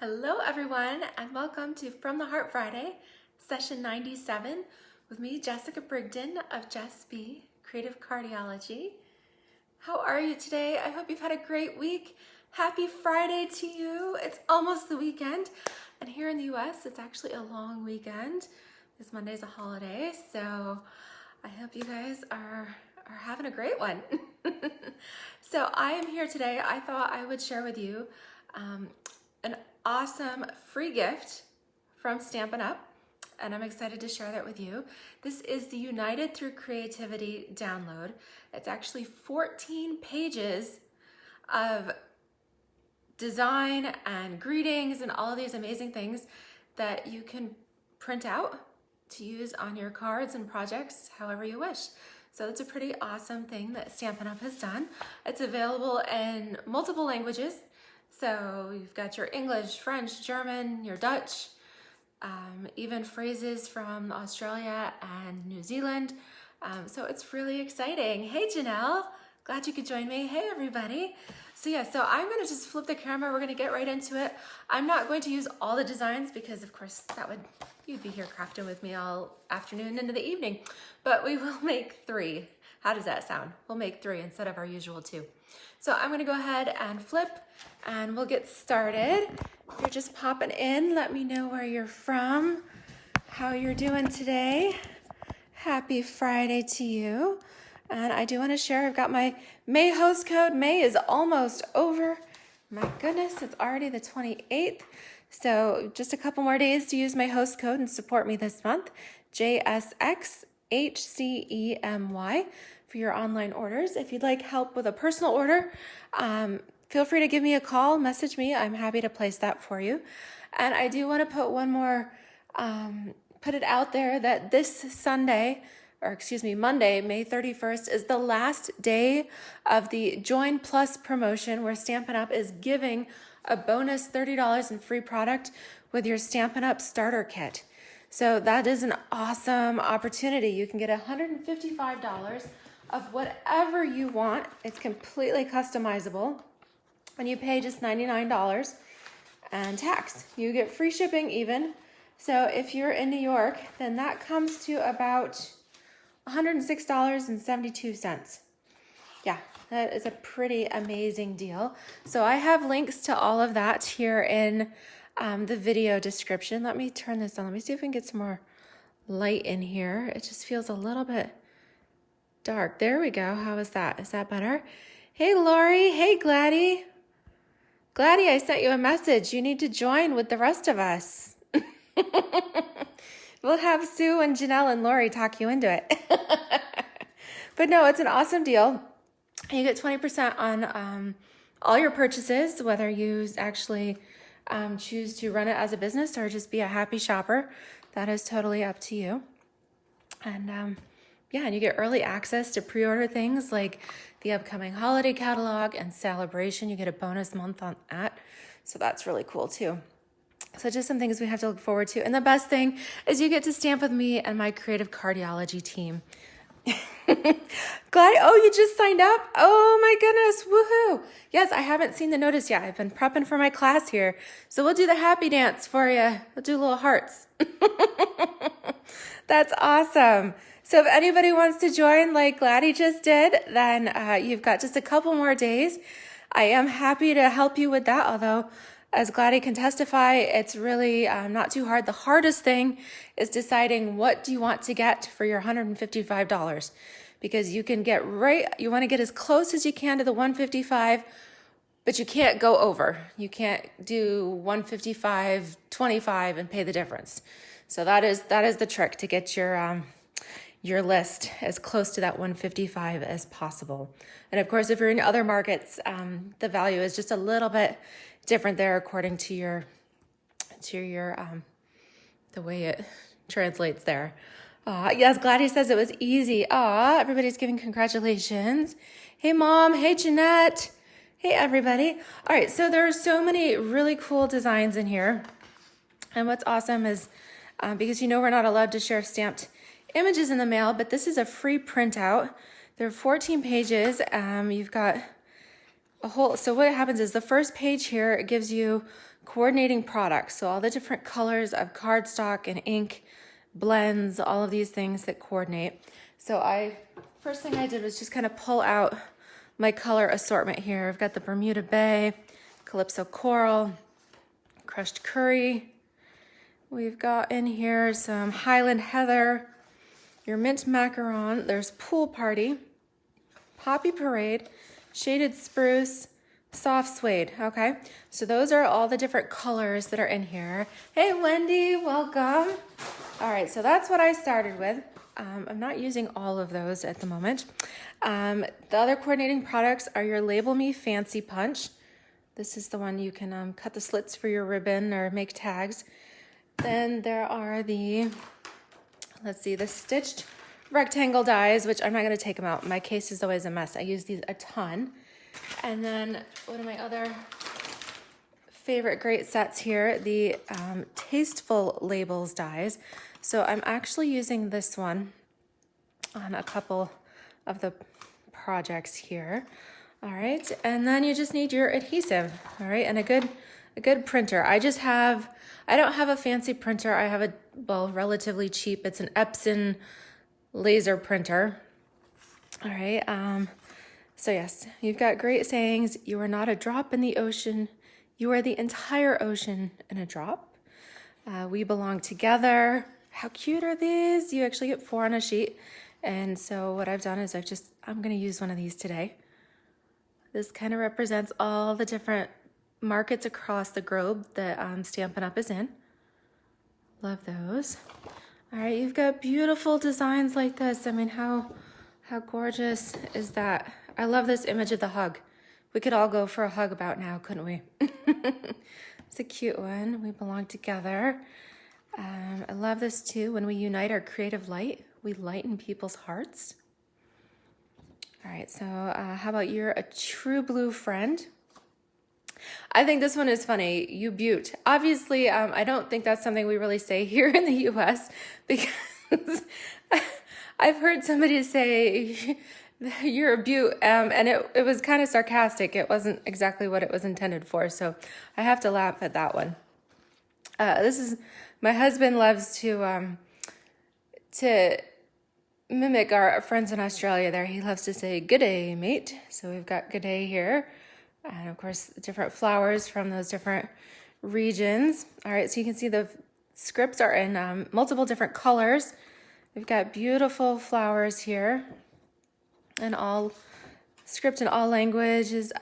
Hello everyone, and welcome to From the Heart Friday, session 97, with me, Jessica Brigden of Jess B, Creative Cardiology. How are you today? I hope you've had a great week. Happy Friday to you. It's almost the weekend, and here in the US, it's actually a long weekend. This Monday's a holiday, so I hope you guys are having a great one. So I am here today. I thought I would share with you an awesome free gift from Stampin' Up, and I'm excited to share that with you. This is the United Through Creativity download. It's actually 14 pages of design and greetings and all of these amazing things that you can print out to use on your cards and projects however you wish. So it's a pretty awesome thing that Stampin' Up has done. It's available in multiple languages. So you've got your English, French, German, your Dutch, even phrases from Australia and New Zealand. So it's really exciting. Hey Janelle, glad you could join me. Hey everybody. So I'm gonna just flip the camera. We're gonna get right into it. I'm not going to use all the designs because of course you'd be here crafting with me all afternoon into the evening, but we will make 3. How does that sound? We'll make 3 instead of our usual 2. So I'm gonna go ahead and flip and we'll get started. If you're just popping in, let me know where you're from, how you're doing today. Happy Friday to you. And I do wanna share, I've got my May host code. May is almost over. My goodness, it's already the 28th. So just a couple more days to use my host code and support me this month, JSXHCEMY, for your online orders. If you'd like help with a personal order, feel free to give me a call, message me. I'm happy to place that for you. And I do want to put one more, put it out there that this Monday, May 31st is the last day of the Join Plus promotion where Stampin' Up is giving a bonus $30 in free product with your Stampin' Up starter kit. So that is an awesome opportunity. You can get $155 of whatever you want. It's completely customizable. And you pay just $99 and tax. You get free shipping even. So if you're in New York, then that comes to about $106.72. Yeah, that is a pretty amazing deal. So I have links to all of that here in the video description. Let me turn this on. Let me see if we can get some more light in here. It just feels a little bit dark. There we go. How is that? Is that better? Hey, Lori. Hey, Gladdy. Gladdy, I sent you a message. You need to join with the rest of us. We'll have Sue and Janelle and Lori talk you into it. But no, it's an awesome deal. You get 20% on all your purchases, whether you actually choose to run it as a business or just be a happy shopper. That is totally up to you. And and you get early access to pre-order things like the upcoming holiday catalog and celebration. You get a bonus month on that. So that's really cool too. So just some things we have to look forward to. And the best thing is you get to stamp with me and my Creative Cardiology team. Glad, oh, you just signed up? Oh my goodness, woohoo. Yes, I haven't seen the notice yet. I've been prepping for my class here. So we'll do the happy dance for you. We'll do little hearts. That's awesome. So if anybody wants to join like Gladdy just did, then you've got just a couple more days. I am happy to help you with that, although as Gladdy can testify, it's really not too hard. The hardest thing is deciding what do you want to get for your $155, because you can get you want to get as close as you can to the $155, but you can't go over. You can't do $155.25 and pay the difference. So that is the trick, to get your list as close to that $155 as possible. And of course, if you're in other markets, the value is just a little bit different there according to your the way it translates there. Yes, Gladys says it was easy. Everybody's giving congratulations. Hey Mom, hey Jeanette, hey everybody. All right, so there are so many really cool designs in here. And what's awesome is, because we're not allowed to share stamped images in the mail, but this is a free printout. There are 14 pages. You've got a whole, so what happens is the first page here, it gives you coordinating products. So all the different colors of cardstock and ink, blends, all of these things that coordinate. So first thing I did was just kind of pull out my color assortment here. I've got the Bermuda Bay, Calypso Coral, Crushed Curry. We've got in here some Highland Heather, your Mint Macaron. There's Pool Party, Poppy Parade, Shaded Spruce, Soft Suede. Okay, so those are all the different colors that are in here. Hey Wendy, welcome. All right, so that's what I started with. I'm not using all of those at the moment. The other coordinating products are your Label Me Fancy Punch. This is the one you can cut the slits for your ribbon or make tags. Then there are the stitched rectangle dies, which I'm not going to take them out. My case is always a mess. I use these a ton. And then one of my other favorite great sets here, the Tasteful Labels dies. So I'm actually using this one on a couple of the projects here. All right, and then you just need your adhesive, all right, and a good printer. I don't have a fancy printer. I have relatively cheap. It's an Epson laser printer. All right, so yes, you've got great sayings. You are not a drop in the ocean. You are the entire ocean in a drop. We belong together. How cute are these? You actually get 4 on a sheet. And so what I've done is I'm going to use one of these today. This kind of represents all the different markets across the globe that Stampin' Up! Is in. Love those. All right, you've got beautiful designs like this. I mean, how gorgeous is that? I love this image of the hug. We could all go for a hug about now, couldn't we? It's a cute one. We belong together. I love this too. When we unite our creative light, we lighten people's hearts. All right, so how about you're a true blue friend? I think this one is funny. You beaut. Obviously, I don't think that's something we really say here in the U.S. because I've heard somebody say you're a beaut, and it was kind of sarcastic. It wasn't exactly what it was intended for, so I have to laugh at that one. My husband loves to mimic our friends in Australia there. He loves to say, "Good day, mate." So we've got good day here. And of course, different flowers from those different regions. All right, so you can see the scripts are in multiple different colors. We've got beautiful flowers here and all script in all languages.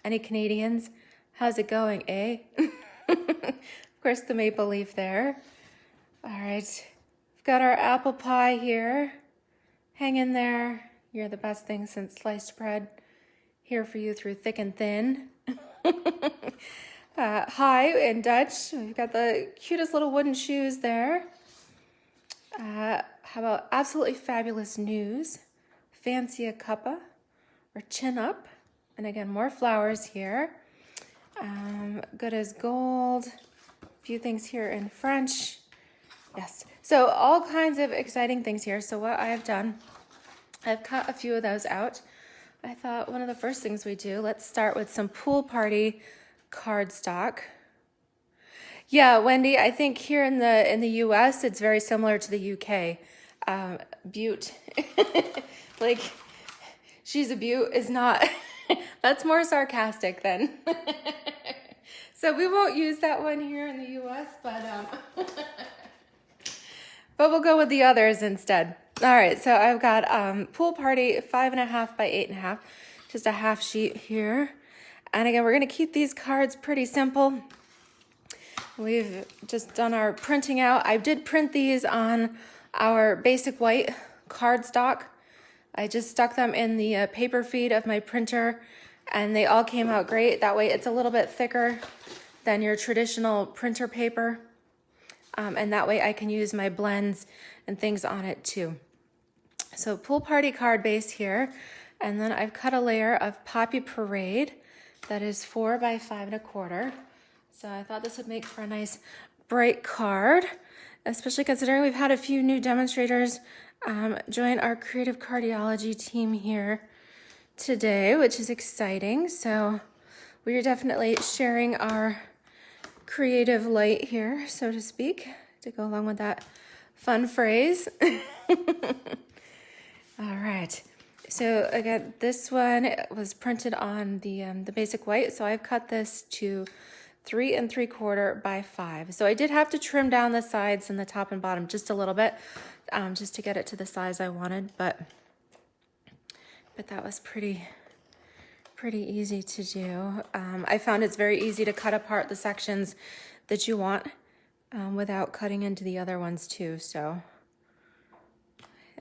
Any Canadians? How's it going, eh? Of course, the maple leaf there. All right, we've got our apple pie here. Hang in there. You're the best thing since sliced bread. Here for you through thick and thin. Hi in Dutch. We've got the cutest little wooden shoes there. How about absolutely fabulous news? Fancy a cuppa or chin up. And again, more flowers here. Good as gold. A few things here in French. Yes. So all kinds of exciting things here. So what I have done, I've cut a few of those out. I thought one of the first things we do, let's start with some Pool Party cardstock. Yeah, Wendy, I think here in the US, it's very similar to the UK. Beaut, like she's a beaut is not, that's more sarcastic then. So we won't use that one here in the US, but we'll go with the others instead. All right, so I've got Pool Party 5.5 by 8.5, just a half sheet here. And again, we're gonna keep these cards pretty simple. We've just done our printing out. I did print these on our basic white cardstock. I just stuck them in the paper feed of my printer and they all came out great. That way it's a little bit thicker than your traditional printer paper. And that way I can use my blends and things on it too. So Pool Party card base here. And then I've cut a layer of Poppy Parade that is 4 by 5.25. So I thought this would make for a nice bright card, especially considering we've had a few new demonstrators join our Creative Cardiology team here today, which is exciting. So we are definitely sharing our creative light here, so to speak, to go along with that fun phrase. All right. So again, this one was printed on the basic white. So I've cut this to 3 3/4 by 5. So I did have to trim down the sides and the top and bottom just a little bit, just to get it to the size I wanted. But that was pretty easy to do. I found it's very easy to cut apart the sections that you want without cutting into the other ones too. So.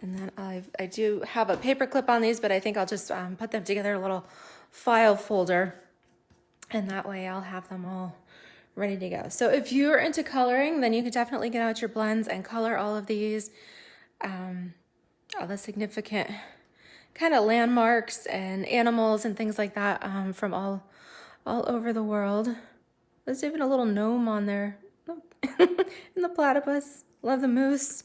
And then I do have a paper clip on these, but I think I'll just put them together in a little file folder, and that way I'll have them all ready to go. So if you're into coloring, then you can definitely get out your blends and color all of these, all the significant kind of landmarks and animals and things like that from all over the world. There's even a little gnome on there. And the platypus. Love the moose.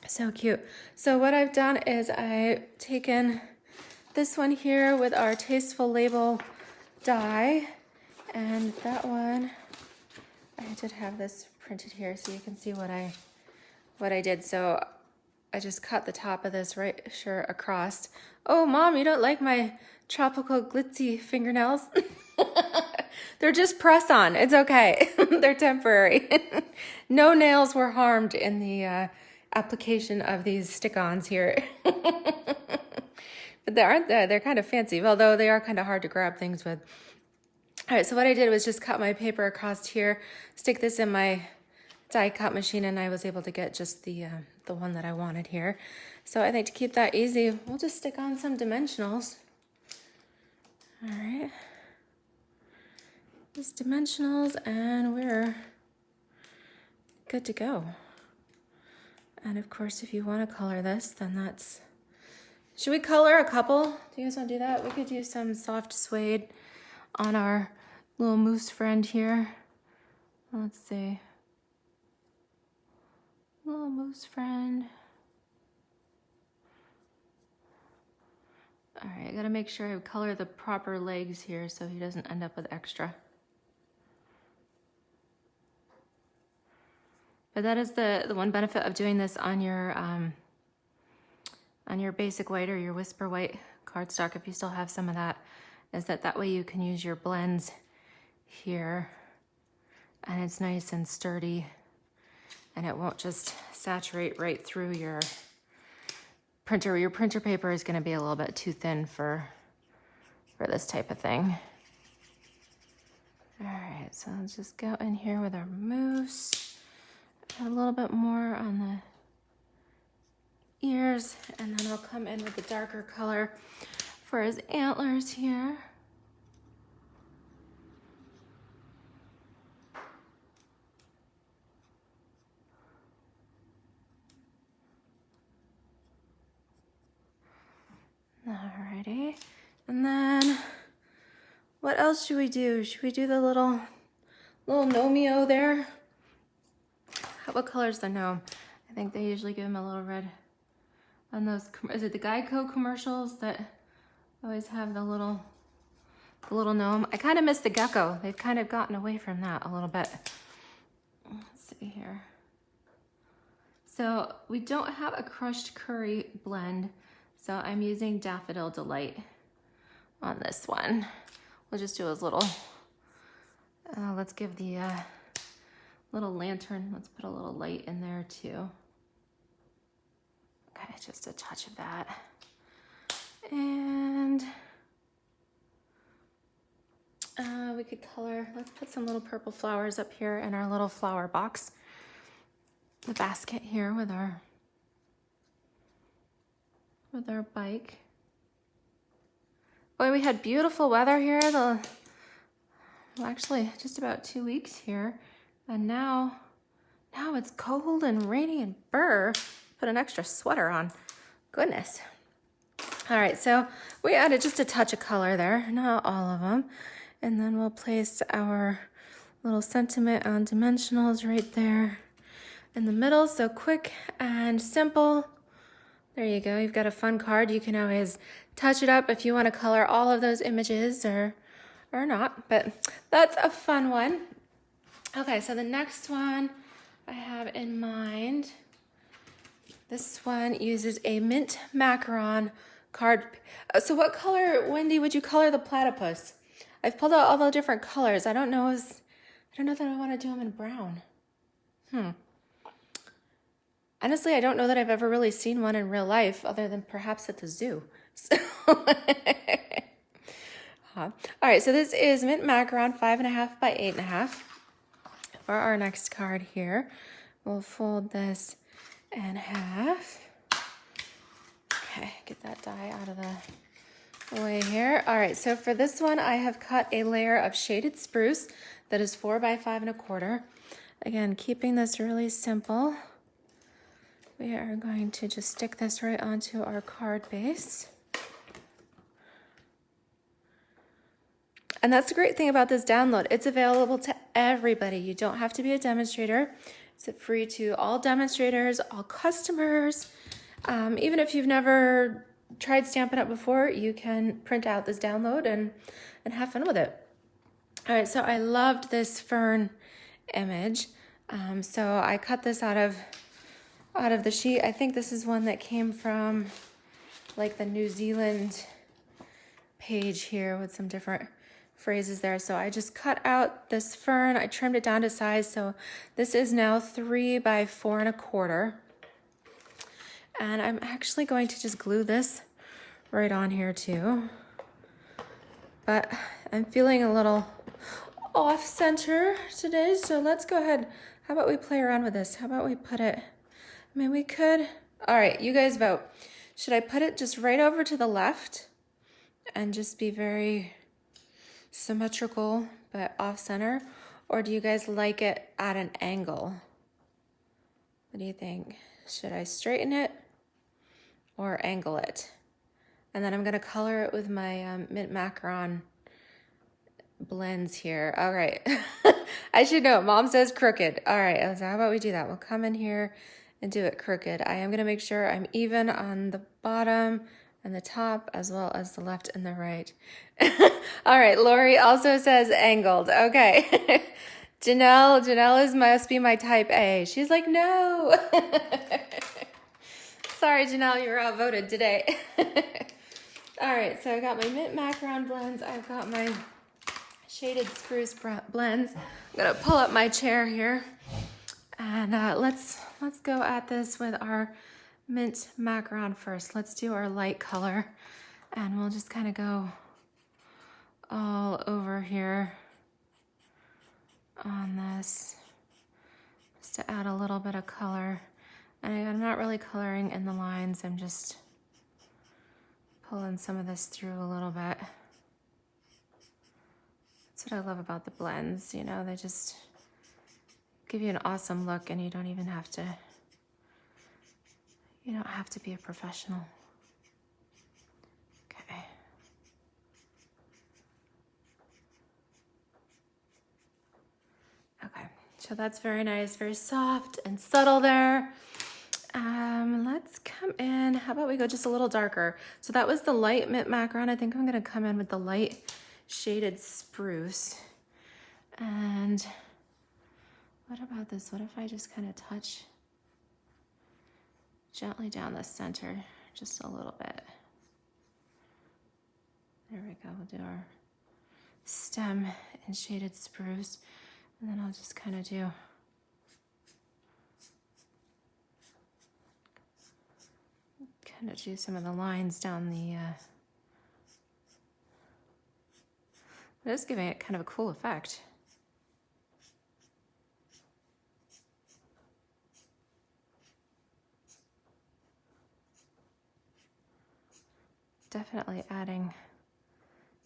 So cute. So what I've done is I've taken this one here with our Tasteful Label die, and that one, I did have this printed here so you can see what I did. So I just cut the top of this right sure across. Oh, Mom, you don't like my tropical glitzy fingernails? They're just press-on. It's okay. They're temporary. No nails were harmed in the application of these stick-ons here. But they're kind of fancy, although they are kind of hard to grab things with. All right, so what I did was just cut my paper across here, stick this in my die cut machine, and I was able to get just the one that I wanted here. So I think to keep that easy, we'll just stick on some dimensionals. All right. Just dimensionals, and we're good to go. And of course, if you want to color this, then that's... Should we color a couple? Do you guys want to do that? We could do some soft suede on our little moose friend here. Let's see. Little moose friend. All right, I gotta make sure I color the proper legs here so he doesn't end up with extra. But that is the one benefit of doing this on your basic white or your whisper white cardstock, if you still have some of that, is that way you can use your blends here, and it's nice and sturdy, and it won't just saturate right through your printer. Your printer paper is going to be a little bit too thin for this type of thing. All right, so let's just go in here with our moose. Add a little bit more on the ears, and then I'll come in with the darker color for his antlers here. Alrighty, and then what else should we do? Should we do the little Gnomeo there? What color is the gnome? I think they usually give him a little red on those. Is it the Geico commercials that always have the little gnome? I kind of miss the gecko. They've kind of gotten away from that a little bit. Let's see here. So we don't have a crushed curry blend, so I'm using Daffodil Delight on this one. We'll just do a little, let's give the little lantern, let's put a little light in there too. Okay, just a touch of that. And we could color, let's put some little purple flowers up here in our little flower box. The basket here with our bike. Boy, we had beautiful weather here, well, actually just about 2 weeks here. And now it's cold and rainy and brr. Put an extra sweater on. Goodness. All right, so we added just a touch of color there, not all of them. And then we'll place our little sentiment on dimensionals right there in the middle. So quick and simple. There you go. You've got a fun card. You can always touch it up if you want to color all of those images or not. But that's a fun one. Okay, so the next one I have in mind, this one uses a mint macaron card. So what color, Wendy, would you color the platypus? I've pulled out all the different colors. I don't know that I want to do them in brown. Honestly, I don't know that I've ever really seen one in real life other than perhaps at the zoo. So all right, so this is mint macaron 5.5 by 8.5. For our next card here, we'll fold this in half. Okay, get that die out of the way here. All right, so for this one, I have cut a layer of shaded spruce that is 4 by 5.25. Again, keeping this really simple. We are going to just stick this right onto our card base. And that's the great thing about this download. It's available to everybody. You don't have to be a demonstrator. It's free to all demonstrators, all customers. Even if you've never tried Stampin' Up! Before, you can print out this download and have fun with it. All right, so I loved this fern image. So I cut this out of the sheet. I think this is one that came from like the New Zealand page here with some different phrases there. So I just cut out this fern. I trimmed it down to size. So this is now 3 by 4.25. And I'm actually going to just glue this right on here too. But I'm feeling a little off center today. So let's go ahead. How about we play around with this? How about we put it, I mean, we could, all right, you guys vote. Should I put it just right over to the left and just be very symmetrical but off center, or do you guys like it at an angle? What do you think? Should I straighten it or angle it? And then I'm gonna color it with my mint macaron blends here. All right, I should know. Mom says crooked. All right, so how about we do that? We'll come in here and do it crooked. I am gonna make sure I'm even on the bottom and the top as well as the left and the right. All right, Lori also says angled. Okay. Janelle must be my type A. She's like, no. Sorry, Janelle, you were outvoted today. All right, so I got my mint macaron blends. I've got my shaded spruce blends. I'm gonna pull up my chair here. And let's go at this with our mint macaron first. Let's do our light color, and we'll just kind of go all over here on this, just to add a little bit of color. And I'm not really coloring in the lines. I'm just pulling some of this through a little bit. That's what I love about the blends. You know, they just give you an awesome look, and you don't have to be a professional. Okay. Okay, so that's very nice, very soft and subtle there. Let's come in, how about we go just a little darker? So that was the light mint macaron. I think I'm gonna come in with the light shaded spruce. And what about this? What if I just kind of touch gently down the center, just a little bit. There we go, we'll do our stem in shaded spruce. And then I'll just kind of do some of the lines down the, but it's giving it kind of a cool effect. Definitely adding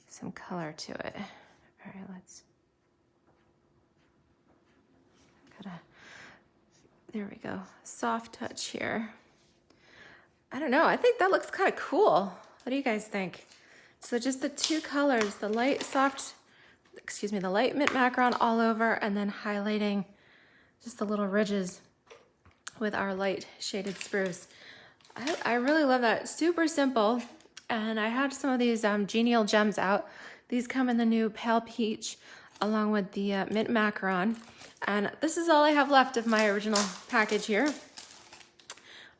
some color to it. All right, there we go. Soft touch here. I don't know, I think that looks kind of cool. What do you guys think? So just the two colors, the light mint macaron all over, and then highlighting just the little ridges with our light shaded spruce. I really love that. Super simple. And I had some of these genial gems out. These come in the new pale peach. along with the mint macaron. And this is all I have left of my original package here.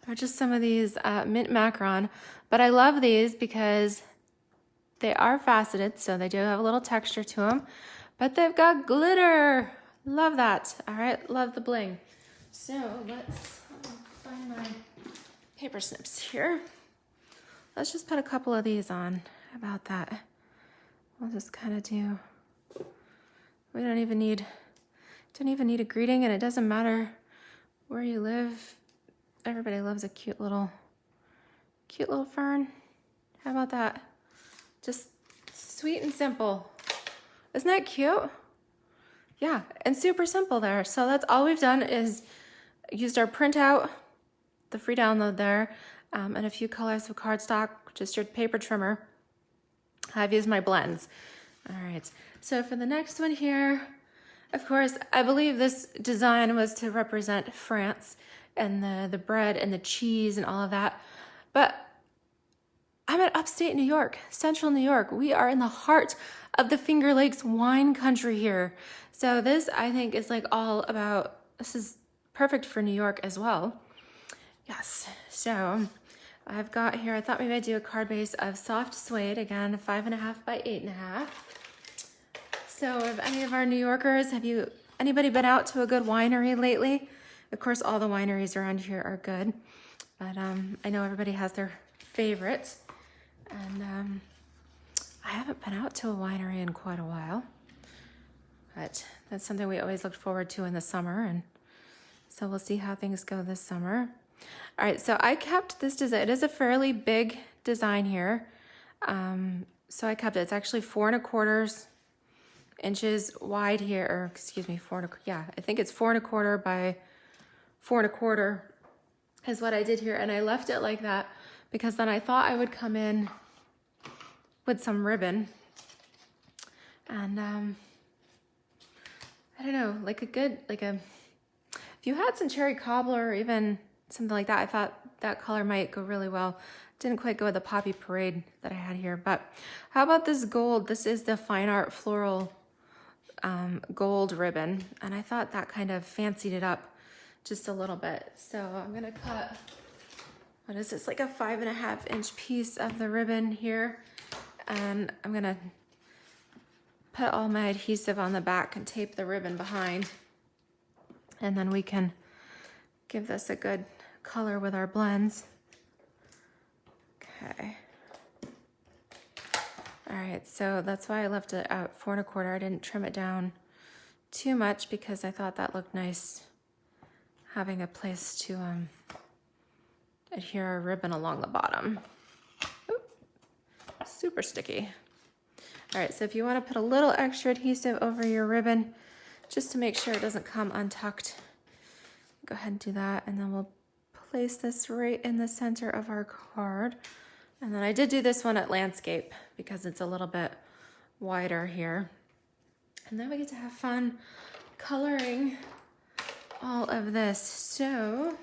Are just some of these mint macaron, but I love these because they are faceted, so they do have a little texture to them, but they've got glitter. Love that. All right, love the bling. So let's find my paper snips here. Let's just put a couple of these on. How about that? We'll just kind of do, we don't even need a greeting, and it doesn't matter where you live. Everybody loves a cute little fern. How about that? Just sweet and simple. Isn't that cute? Yeah, and super simple there. So that's all we've done is used our printout, the free download there, and a few colors of cardstock, just your paper trimmer. I've used my blends. All right, so for the next one here, of course, I believe this design was to represent France and the bread and the cheese and all of that. But I'm at upstate New York, central New York. We are in the heart of the Finger Lakes wine country here. So this, I think, is like all about, this is perfect for New York as well. Yes, so I've got here, I thought maybe I'd do a card base of soft suede, again, 5.5 by 8.5. So if any of our New Yorkers, anybody been out to a good winery lately? Of course, all the wineries around here are good, but I know everybody has their favorites. And I haven't been out to a winery in quite a while, but that's something we always looked forward to in the summer, and so we'll see how things go this summer. All right, so I kept this design. It is a fairly big design here, so I kept it. It's actually 4¼ inches wide here, or excuse me, I think it's 4¼ by 4¼ is what I did here, and I left it like that because then I thought I would come in with some ribbon, and I don't know, if you had some cherry cobbler or even something like that, I thought that color might go really well. Didn't quite go with the poppy parade that I had here, but how about this gold? This is the Fine Art Floral gold ribbon, and I thought that kind of fancied it up just a little bit. So I'm gonna cut, what is this, like a 5.5 inch piece of the ribbon here, and I'm gonna put all my adhesive on the back and tape the ribbon behind, and then we can give this a good color with our blends. Okay. All right, so that's why I left it at 4¼ I didn't trim it down too much because I thought that looked nice, having a place to adhere our ribbon along the bottom. Oop, super sticky. All right, so if you want to put a little extra adhesive over your ribbon, just to make sure it doesn't come untucked, go ahead and do that, and then we'll place this right in the center of our card. And then I did do this one at landscape because it's a little bit wider here. And then we get to have fun coloring all of this. So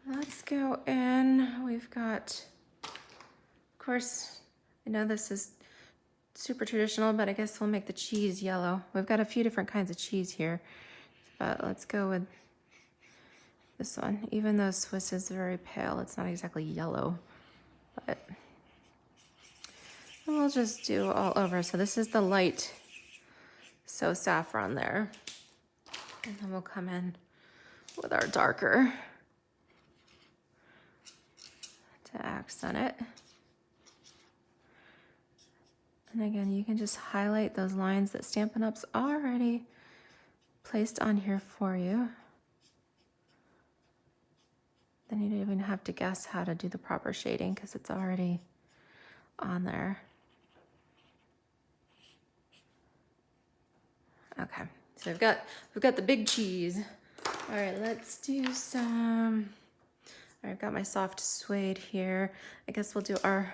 let's go in. We've got, of course, I know this is super traditional, but I guess we'll make the cheese yellow. We've got a few different kinds of cheese here, but let's go with this one. Even though Swiss is very pale, it's not exactly yellow, but we'll just do all over. So this is the light, so saffron there. And then we'll come in with our darker to accent it. And again, you can just highlight those lines that Stampin' Up's already placed on here for you. Then you don't even have to guess how to do the proper shading because it's already on there. Okay, so we've got the big cheese. All right, let's do some. All right, I've got my soft suede here. I guess we'll do our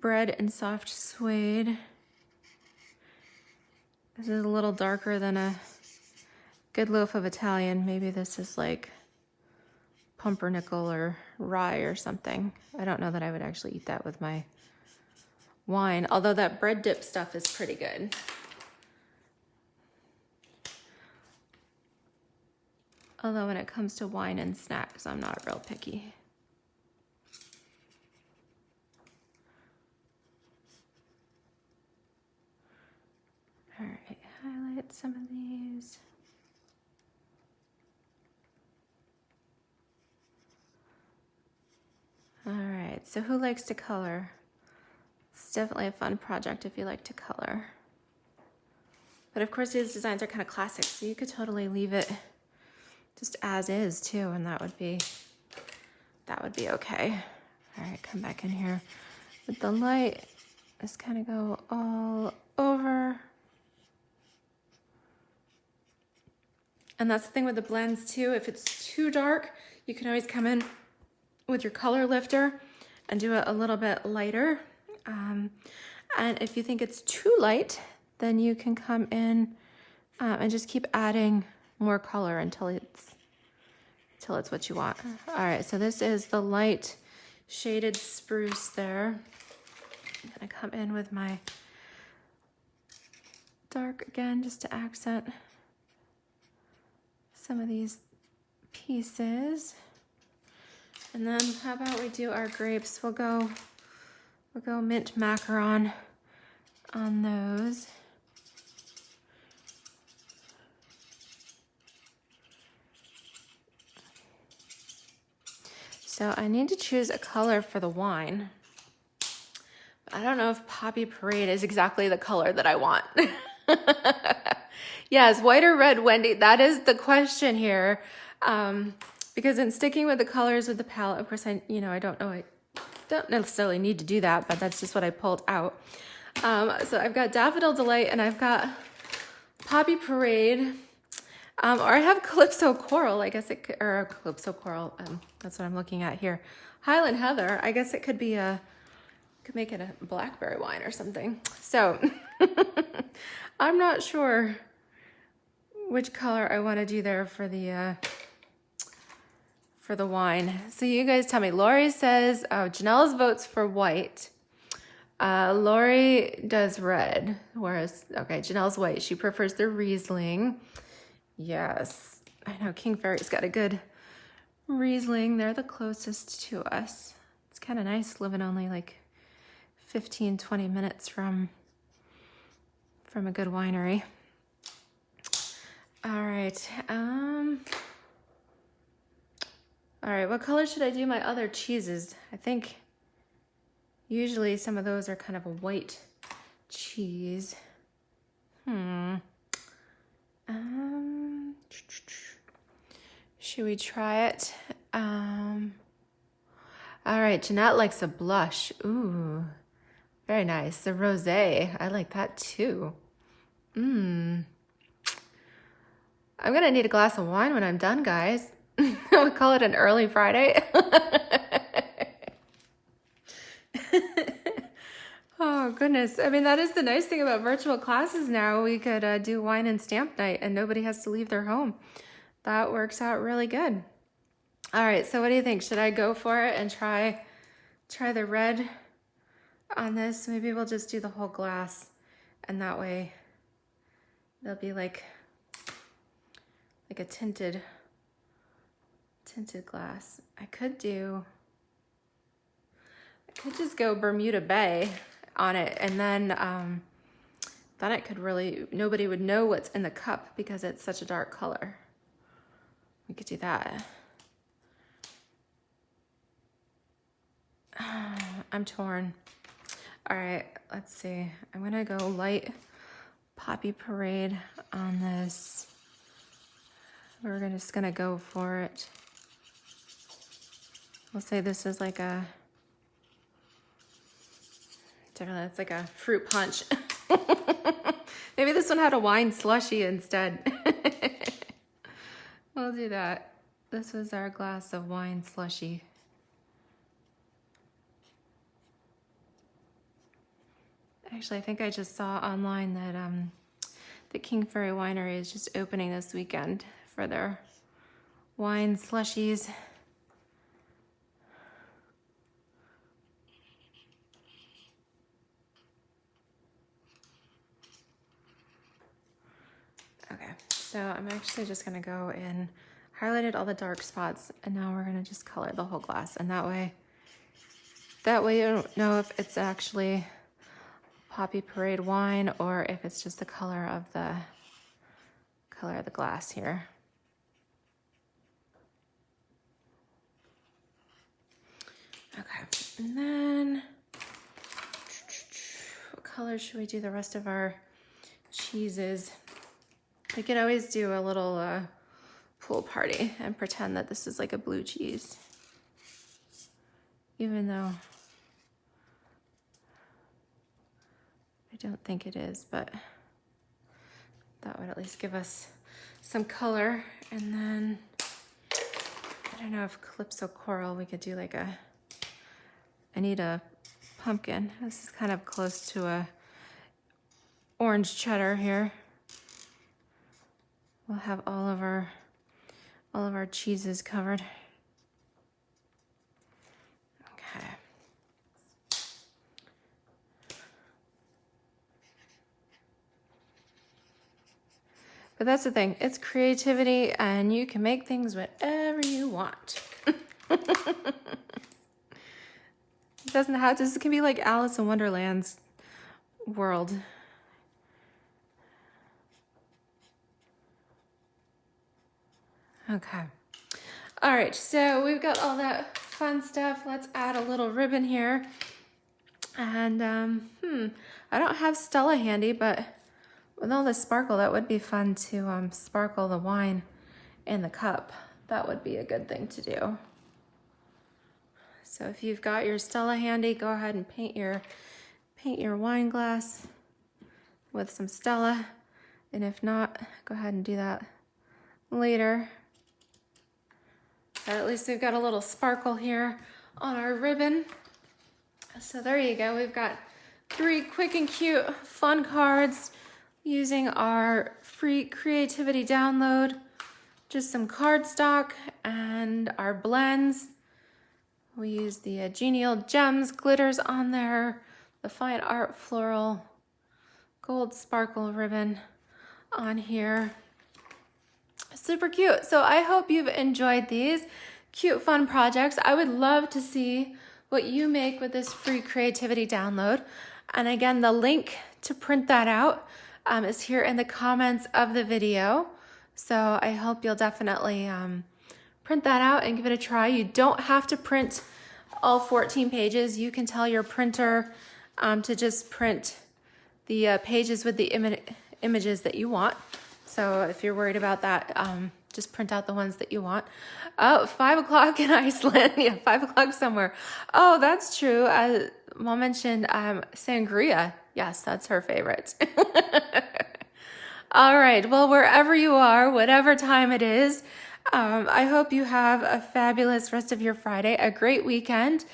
bread and soft suede. This is a little darker than a good loaf of Italian. Maybe this is like pumpernickel or rye or something. I don't know that I would actually eat that with my wine, although that bread dip stuff is pretty good. Although when it comes to wine and snacks, I'm not real picky. All right, highlight some of these. All right, so who likes to color? It's definitely a fun project if you like to color. But of course these designs are kind of classic, so you could totally leave it just as is too, and that would be okay. All right, come back in here with the light. Just kind of go all over. And that's the thing with the blends too. If it's too dark, you can always come in with your color lifter and do it a little bit lighter. And if you think it's too light, then you can come in and just keep adding more color until it's what you want. All right, so this is the light shaded spruce there. I'm gonna come in with my dark again just to accent some of these pieces. And then how about we do our grapes? We'll go mint macaron on those. So I need to choose a color for the wine. I don't know if Poppy Parade is exactly the color that I want. Yes, white or red, Wendy, that is the question here. Because in sticking with the colors with the palette, of course, I don't necessarily need to do that, but that's just what I pulled out. So I've got Daffodil Delight and I've got Poppy Parade. Or I have Calypso Coral, I guess it could, or Calypso Coral, that's what I'm looking at here. Highland Heather, I guess it could be could make it a blackberry wine or something. So I'm not sure which color I want to do there for the wine. So you guys tell me. Lori says, oh, Janelle's votes for white. Lori does red, whereas, okay, Janelle's white. She prefers the Riesling. Yes, I know King Fairy's got a good Riesling. They're the closest to us. It's kind of nice living only like 15, 20 minutes from a good winery. All right. All right, what color should I do my other cheeses? I think usually some of those are kind of a white cheese. Should we try it? All right, Jeanette likes a blush. Ooh, very nice. The rosé, I like that too. I'm gonna need a glass of wine when I'm done, guys. We call it an early Friday. Oh, goodness. I mean, that is the nice thing about virtual classes now. We could do wine and stamp night and nobody has to leave their home. That works out really good. All right, so what do you think? Should I go for it and try the red on this? Maybe we'll just do the whole glass and that way they'll be like a tinted glass. I could just go Bermuda Bay on it, and then it could really, nobody would know what's in the cup because it's such a dark color. We could do that. I'm torn. All right, let's see. I'm gonna go light Poppy Parade on this. We're just gonna go for it. We'll say this is like a, definitely it's like a fruit punch. Maybe this one had a wine slushy instead. We'll do that. This was our glass of wine slushy. Actually, I think I just saw online that the King Fairy Winery is just opening this weekend for their wine slushies. Okay, so I'm actually just gonna go in highlighted all the dark spots, and now we're gonna just color the whole glass, and that way you don't know if it's actually Poppy Parade wine or if it's just the color of the glass here. Okay, and then what color should we do the rest of our cheeses? We could always do a little pool party and pretend that this is like a blue cheese, even though I don't think it is, but that would at least give us some color. And then I don't know if Calypso Coral, we could do like I need a pumpkin. This is kind of close to a orange cheddar here. We'll have all of our cheeses covered. Okay. But that's the thing, it's creativity and you can make things whatever you want. It doesn't have to, this can be like Alice in Wonderland's world. Okay. All right, so we've got all that fun stuff. Let's add a little ribbon here. And I don't have Stella handy, but with all this sparkle, that would be fun to sparkle the wine in the cup. That would be a good thing to do. So if you've got your Stella handy, go ahead and paint your wine glass with some Stella. And if not, go ahead and do that later. But at least we've got a little sparkle here on our ribbon. So there you go. We've got 3 quick and cute fun cards using our free creativity download. Just some cardstock and our blends. We use the Genial Gems glitters on there, the Fine Art Floral Gold Sparkle ribbon on here. Super cute. So I hope you've enjoyed these cute, fun projects. I would love to see what you make with this free creativity download. And again, the link to print that out is here in the comments of the video. So I hope you'll definitely print that out and give it a try. You don't have to print all 14 pages. You can tell your printer to just print the pages with the images that you want. So if you're worried about that, just print out the ones that you want. Oh, 5 o'clock in Iceland. Yeah, 5 o'clock somewhere. Oh, that's true. Mom mentioned sangria. Yes, that's her favorite. All right. Well, wherever you are, whatever time it is, I hope you have a fabulous rest of your Friday, a great weekend.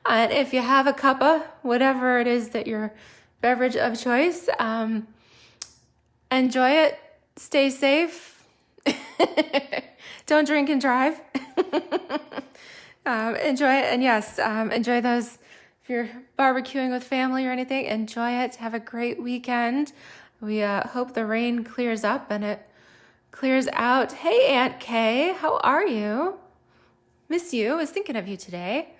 And if you have a cuppa, whatever it is that your beverage of choice, enjoy it. Stay safe. Don't drink and drive. Enjoy it. And yes, enjoy those. If you're barbecuing with family or anything, enjoy it. Have a great weekend. We hope the rain clears up and it clears out. Hey, Aunt Kay, how are you? Miss you. I was thinking of you today.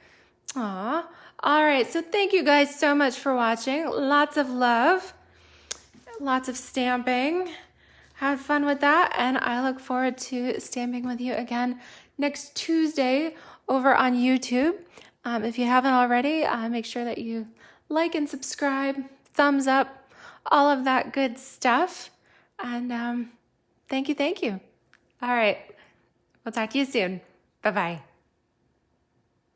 Aw. All right. So thank you guys so much for watching. Lots of love. Lots of stamping. Had fun with that. And I look forward to stamping with you again next Tuesday over on YouTube. If you haven't already, make sure that you like and subscribe, thumbs up, all of that good stuff. And thank you. All right. We'll talk to you soon. Bye-bye.